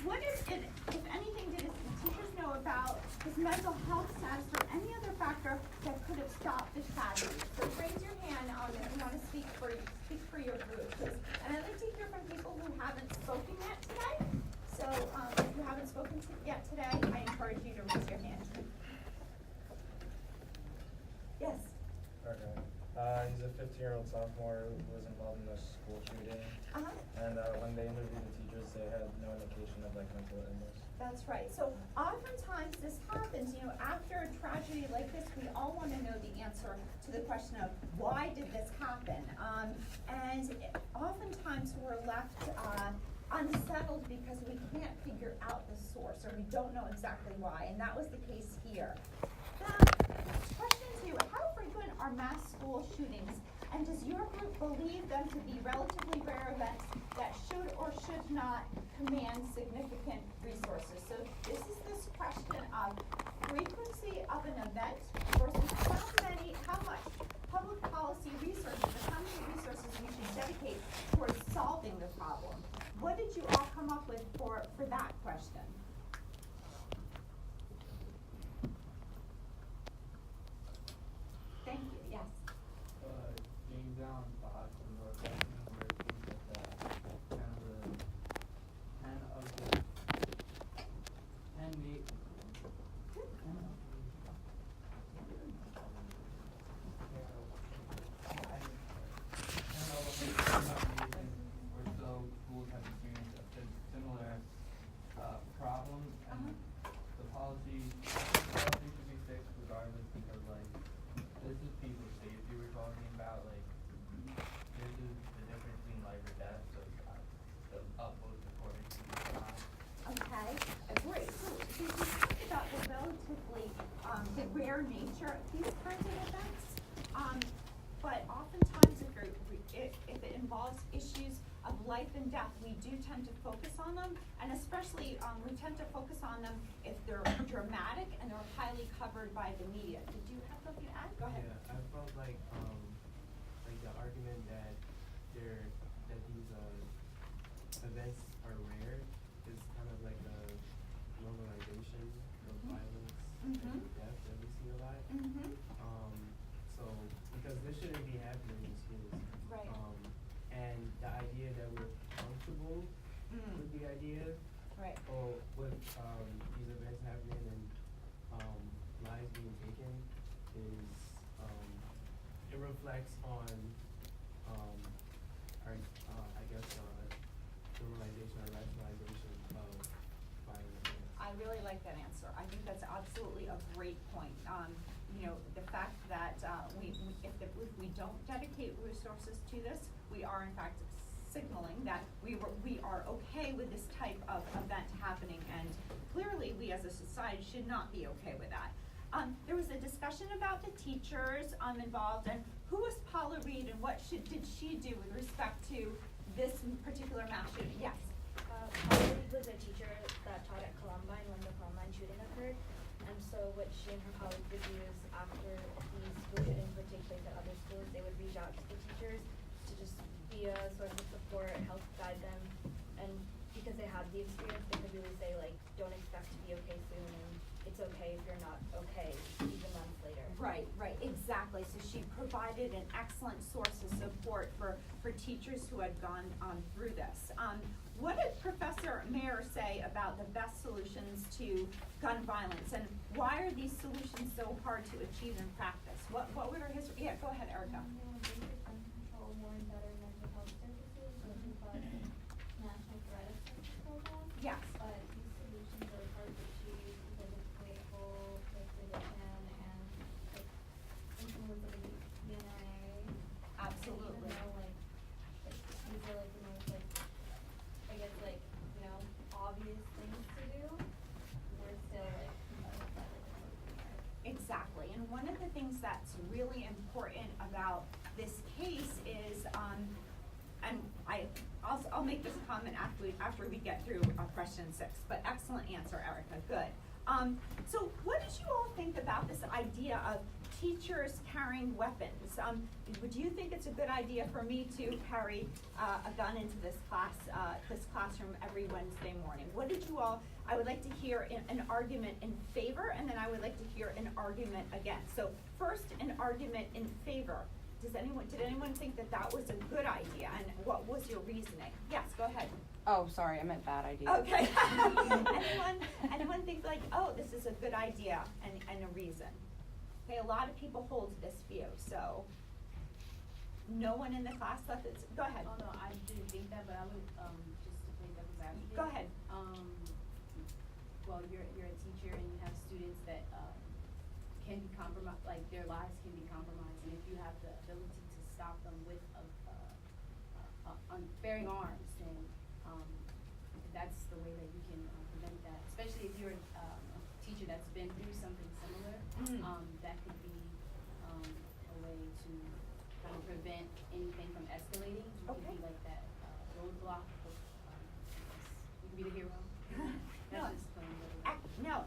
what is it, if anything, did his teachers know about his mental health status or any other factor that could have stopped the tragedy? So raise your hand if you want to speak for your group, please. And I'd like to hear from people who haven't spoken yet today. So if you haven't spoken yet today, I encourage you to raise your hand. Yes. Okay. He's a 15-year-old sophomore who was involved in a school shooting. And when they interviewed the teachers, they had no indication of like mental illness. That's right. So oftentimes this happens, after a tragedy like this, we all want to know the answer to the question of why did this happen? And oftentimes we're left unsettled because we can't figure out the source, or we don't know exactly why, and that was the case here. Question 2, how frequent are mass school shootings, and does your group believe them to be relatively rare events that should or should not command significant resources? So this is this question of frequency of an event versus how much public policy resources, or how many resources we should dedicate towards solving the problem. What did you all come up with for that question? Thank you, yes. James Allen thought from Northwestern University that kind of the 10 of the 10 mate. Or so schools have experienced a similar problem, and the policy should be fixed regardless, because like this is people's safety we're talking about. Like this is the difference between life or death. So the utmost importance is not. Okay, great. So you talked about the relatively the rare nature of these kinds of events, but oftentimes if it involves issues of life and death, we do tend to focus on them, and especially we tend to focus on them if they're dramatic and they're highly covered by the media. Did you have something to add? Go ahead. Yeah, I felt like the argument that these events are rare is kind of like a normalization of violence and death that we see a lot. So because this shouldn't be happening in schools. Right. And the idea that we're comfortable with the idea, Right. or with these events happening and lives being taken is it reflects on our I guess normalization or rationalization of violence. I really like that answer. I think that's absolutely a great point. The fact that if we don't dedicate resources to this, we are in fact signaling that we are okay with this type of event happening, and clearly we as a society should not be okay with that. There was a discussion about the teachers involved, and who was Paula Reed, and what did she do with respect to this particular mass shooting? Yes. Paula Reed was a teacher that taught at Columbine when the Columbine shooting occurred, and so what she and her colleagues would do is after these school shootings would take place at other schools, they would reach out to the teachers to just be a source of support, help guide them, and because they had the experience, they could really say like, don't expect to be okay soon, and it's okay if you're not okay even months later. Right, exactly. So she provided an excellent source of support for teachers who had gone through this. What did Professor Mayer say about the best solutions to gun violence, and why are these solutions so hard to achieve in practice? What were his? Yeah, go ahead, Erica. Control more and better mental health services, which is like national threat assessment program. Yes. But these solutions are hard to achieve because it's political, like religion, and like influence of the DNA. Absolutely. Even though these are like the most I guess obvious things to do, we're still Exactly, and one of the things that's really important about this case is, and I'll make this comment after we get through question 6, but excellent answer, Erica, good. So what did you all think about this idea of teachers carrying weapons. Would you think it's a good idea for me to carry a gun into this classroom every Wednesday morning? What did you all? I would like to hear an argument in favor, and then I would like to hear an argument against. So first, an argument in favor. Did anyone think that that was a good idea, and what was your reasoning? Yes, go ahead. Oh, sorry, I meant bad idea. Okay. anyone think like, oh, this is a good idea and a reason? Okay, a lot of people hold this view, so no one in the class thought this. Go ahead. Oh no, I didn't think that, but I would just to play devil's advocate. Go ahead. Well, you're a teacher and you have students that can be compromised, like their lives can be compromised, and if you have the ability to stop them with bearing arms, then that's the way that you can prevent that. Especially if you're a teacher that's been through something similar, that could be a way to kind of prevent anything from escalating. You Okay. could be like that roadblock. You can be the hero. That's just plain what it is. No,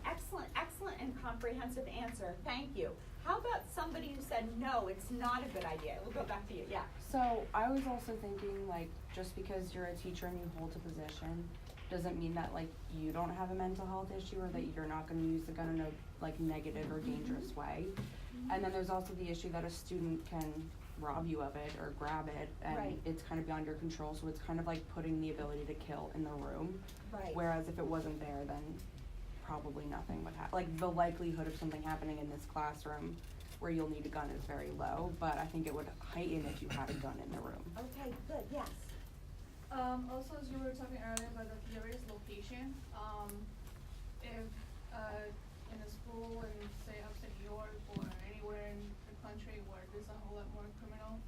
excellent and comprehensive answer. Thank you. How about somebody who said, no, it's not a good idea? We'll go back to you, yeah. So I was also thinking, like, just because you're a teacher and you hold a position doesn't mean that, like, you don't have a mental health issue or that you're not gonna use the gun in a, like, negative or dangerous way. And then there's also the issue that a student can rob you of it or grab it, and Right. it's kind of beyond your control, so it's kind of like putting the ability to kill in the room. Right. Whereas if it wasn't there, then probably nothing would happen. Like, the likelihood of something happening in this classroom where you'll need a gun is very low, but I think it would heighten if you had a gun in the room. Okay, good, yes. Also, as you were talking earlier about the various location, if in a school in, say, upstate New York or anywhere in the country where there's a whole lot more criminal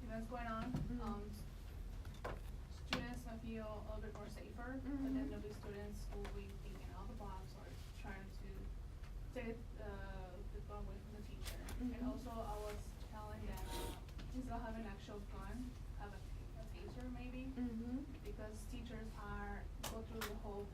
events going on, students might feel a little bit more safer, but then there'll be students who will be thinking out the box or trying to take the gun away from the teacher. And also, I was telling that instead of having an actual gun, have a taser maybe, because teachers go through the whole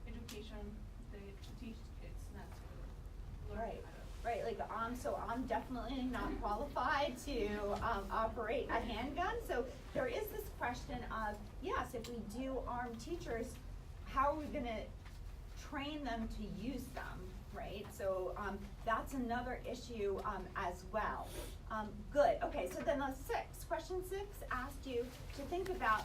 education to teach kids not to learn Right. how to. Right, like, so I'm definitely not qualified to, operate a handgun, so there is this question of, yes, if we do arm teachers, how are we gonna train them to use them, right? So, that's another issue, as well. Good, okay, so then question 6 asked you to think about,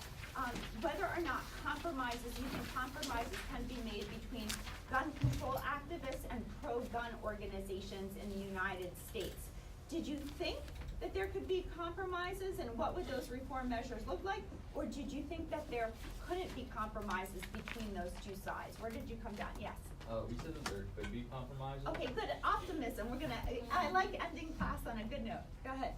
whether or not you think compromises can be made between gun control activists and pro-gun organizations in the United States. Did you think that there could be compromises, and what would those reform measures look like? Or did you think that there couldn't be compromises between those two sides? Where did you come down? Yes? We said that there could be compromises. Okay, good, optimism, I like ending class on a good note. Go ahead.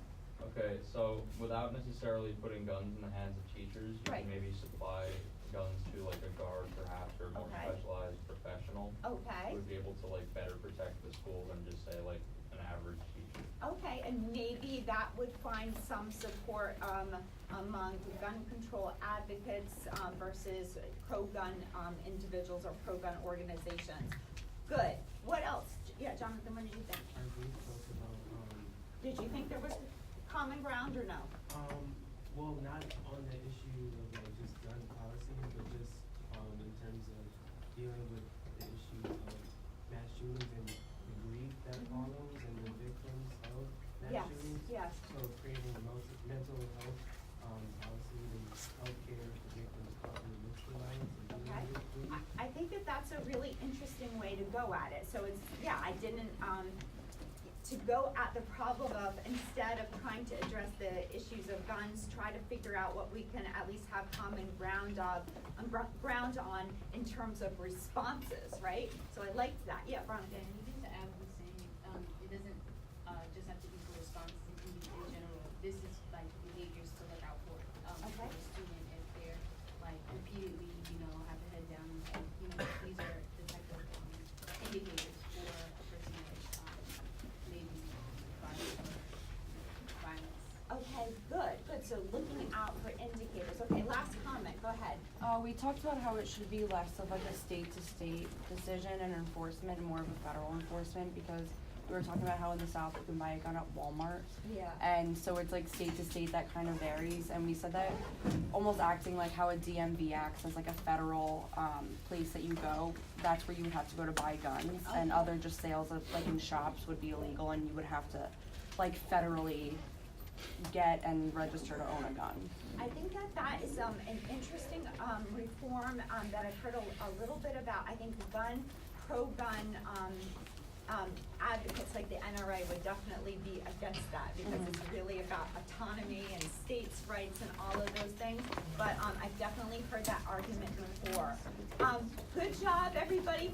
Okay, so without necessarily putting guns in the hands of teachers, you Right. can maybe supply guns to like a guard perhaps, or more Okay. specialized professional. Okay. Who would be able to like better protect the school than just say like an average teacher. Okay, and maybe that would find some support, among gun control advocates, versus pro-gun, individuals or pro-gun organizations. Good, what else? Yeah, Jonathan, what did you think? Our group talked about, Did you think there was common ground or no? well, not on the issue of like just gun policy, but just in terms of dealing with the issue of mass shootings and the grief that follows and the victims of mass shootings. Yes. So creating mental health policies and healthcare for victims caught in domestic violence and Okay. dealing with grief. I think that that's a really interesting way to go at it. So it's, yeah, I didn't, to go at the problem of, instead of trying to address the issues of guns, try to figure out what we can at least have common ground on in terms of responses, right? So I liked that. Yeah, Veronica. And even to add what he's saying, it doesn't just have to be for responses, it can be in general. This is like behaviors to look out for Okay. a student if they're like repeatedly, have their head down. These are the type of indicators for a person that maybe violence. Okay, good. So looking out for indicators. Okay, last comment, go ahead. We talked about how it should be less of like a state-to-state decision and enforcement and more of a federal enforcement, because we were talking about how in the South you can buy a gun at Walmart. Yeah. And so it's like state to state that kind of varies, and we said that almost acting like how a DMV acts as like a federal place that you go, that's where you would have to go to buy guns, and Okay. other just sales of like in shops would be illegal, and you would have to like federally get and register to own a gun. I think that is an interesting reform that I've heard a little bit about. I think pro-gun advocates like the NRA would definitely be against that, because it's really about autonomy and states' rights and all of those things. But I've definitely heard that argument before. Good job, everybody.